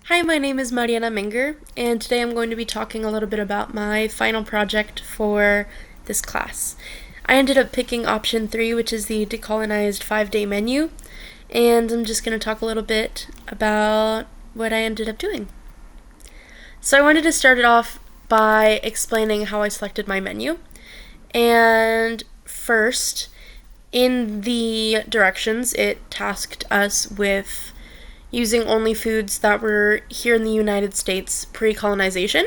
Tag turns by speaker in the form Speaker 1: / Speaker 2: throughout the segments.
Speaker 1: Hi, my name is Mariana Menger, and today I'm going to be talking a little bit about my final project for this class. I ended up picking option 3, which is the decolonized 5-day menu, and I'm just going to talk a little bit about what I ended up doing. So I wanted to start it off by explaining how I selected my menu. And first, in the directions, it tasked us with using only foods that were here in the United States pre-colonization.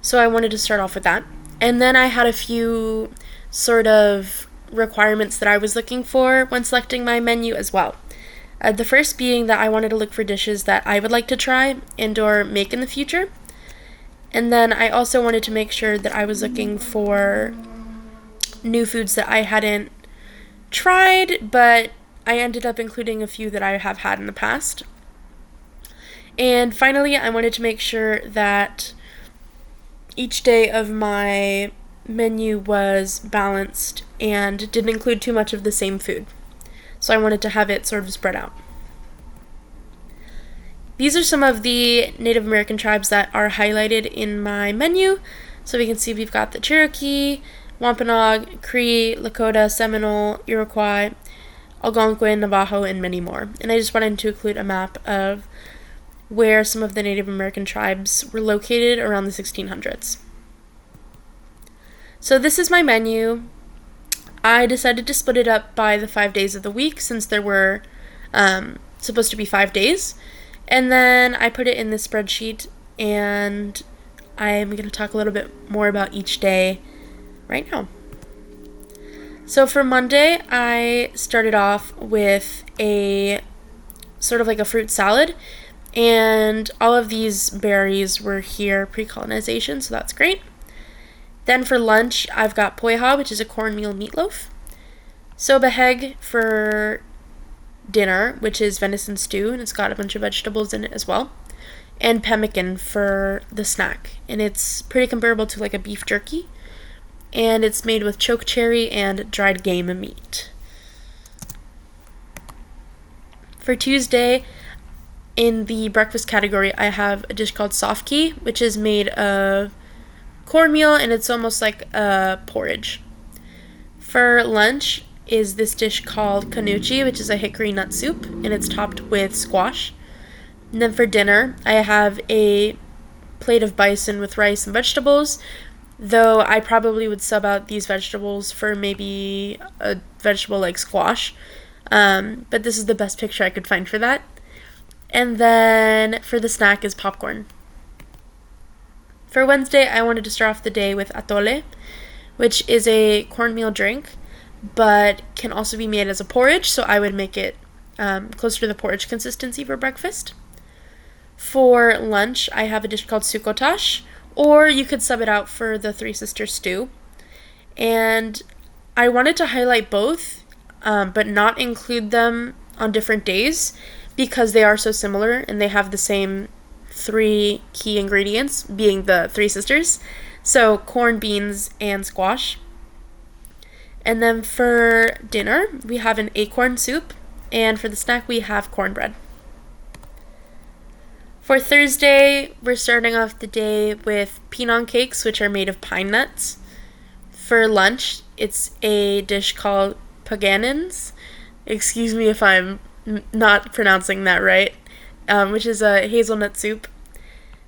Speaker 1: So I wanted to start off with that. And then I had a few sort of requirements that I was looking for when selecting my menu as well. The first being that I wanted to look for dishes that I would like to try and or make in the future. And then I also wanted to make sure that I was looking for new foods that I hadn't tried, but I ended up including a few that I have had in the past. And finally, I wanted to make sure that each day of my menu was balanced and didn't include too much of the same food. So I wanted to have it sort of spread out. These are some of the Native American tribes that are highlighted in my menu. So we can see we've got the Cherokee, Wampanoag, Cree, Lakota, Seminole, Iroquois, Algonquin, Navajo, and many more. And I just wanted to include a map of where some of the Native American tribes were located around the 1600s. So this is my menu. I decided to split it up by the 5 days of the week since there were supposed to be 5 days. And then I put it in this spreadsheet, and I'm going to talk a little bit more about each day right now. So for Monday, I started off with a sort of like a fruit salad. And all of these berries were here pre-colonization, so that's great. Then for lunch, I've got poiha, which is a cornmeal meatloaf. Sobaheg for dinner, which is venison stew, and it's got a bunch of vegetables in it as well. And pemmican for the snack. And it's pretty comparable to like a beef jerky. And it's made with choke cherry and dried game meat. For Tuesday, in the breakfast category, I have a dish called sofki, which is made of cornmeal, and it's almost like a porridge. For lunch is this dish called kanuchi, which is a hickory nut soup, and it's topped with squash. And then for dinner, I have a plate of bison with rice and vegetables, though I probably would sub out these vegetables for maybe a vegetable like squash. But this is the best picture I could find for that. And then for the snack is popcorn. For Wednesday, I wanted to start off the day with atole, which is a cornmeal drink, but can also be made as a porridge, so I would make it closer to the porridge consistency for breakfast. For lunch, I have a dish called sukotash, or you could sub it out for the Three Sisters stew. And I wanted to highlight both, but not include them on different days, because they are so similar and they have the same 3 key ingredients, being the Three Sisters. So corn, beans, and squash. And then for dinner, we have an acorn soup, and for the snack, we have cornbread. For Thursday, we're starting off the day with pinon cakes, which are made of pine nuts. For lunch, it's a dish called paganins. Excuse me if I'm not pronouncing that right, which is a hazelnut soup.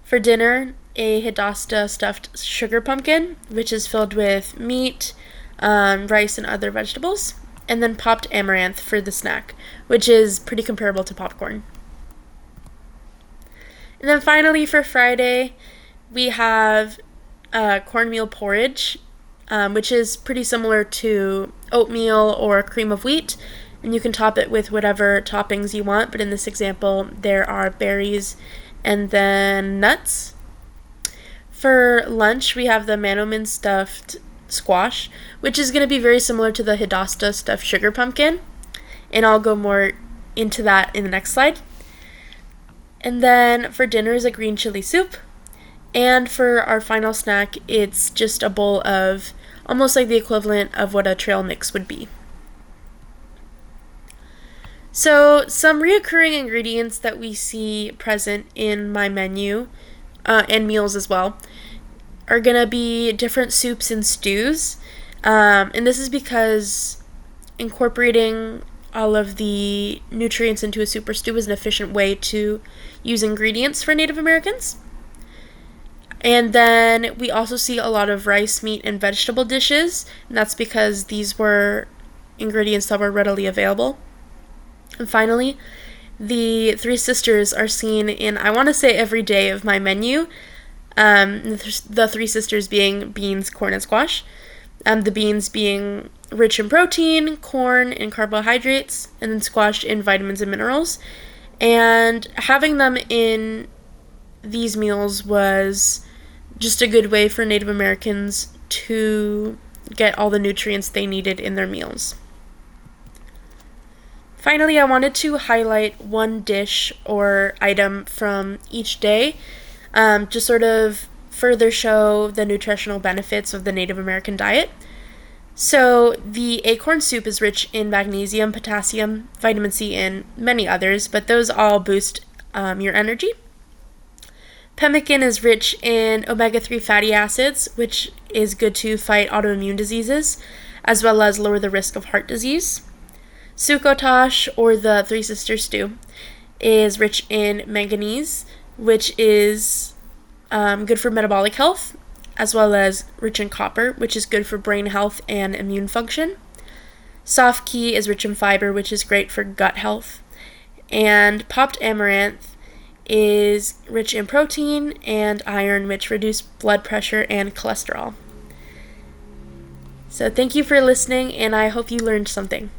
Speaker 1: For dinner, a hidasta stuffed sugar pumpkin, which is filled with meat, rice, and other vegetables. And then popped amaranth for the snack, which is pretty comparable to popcorn. And then finally for Friday, we have cornmeal porridge, which is pretty similar to oatmeal or cream of wheat. And you can top it with whatever toppings you want, but in this example, there are berries and then nuts. For lunch, we have the manomin stuffed squash, which is going to be very similar to the hidasta stuffed sugar pumpkin, and I'll go more into that in the next slide. And then for dinner is a green chili soup, and for our final snack, it's just a bowl of almost like the equivalent of what a trail mix would be. So, some reoccurring ingredients that we see present in my menu and meals as well are going to be different soups and stews. And this is because incorporating all of the nutrients into a soup or stew is an efficient way to use ingredients for Native Americans. And then we also see a lot of rice, meat, and vegetable dishes, and that's because these were ingredients that were readily available. And finally, the Three Sisters are seen in, I want to say, every day of my menu. The Three Sisters being beans, corn, and squash. The beans being rich in protein, corn in carbohydrates, and then squash in vitamins and minerals. And having them in these meals was just a good way for Native Americans to get all the nutrients they needed in their meals. Finally, I wanted to highlight one dish or item from each day to sort of further show the nutritional benefits of the Native American diet. So, the acorn soup is rich in magnesium, potassium, vitamin C, and many others, but those all boost your energy. Pemmican is rich in omega-3 fatty acids, which is good to fight autoimmune diseases, as well as lower the risk of heart disease. Succotash, or the Three Sisters stew, is rich in manganese, which is good for metabolic health, as well as rich in copper, which is good for brain health and immune function. Soft-key is rich in fiber, which is great for gut health. And popped amaranth is rich in protein and iron, which reduce blood pressure and cholesterol. So thank you for listening, and I hope you learned something.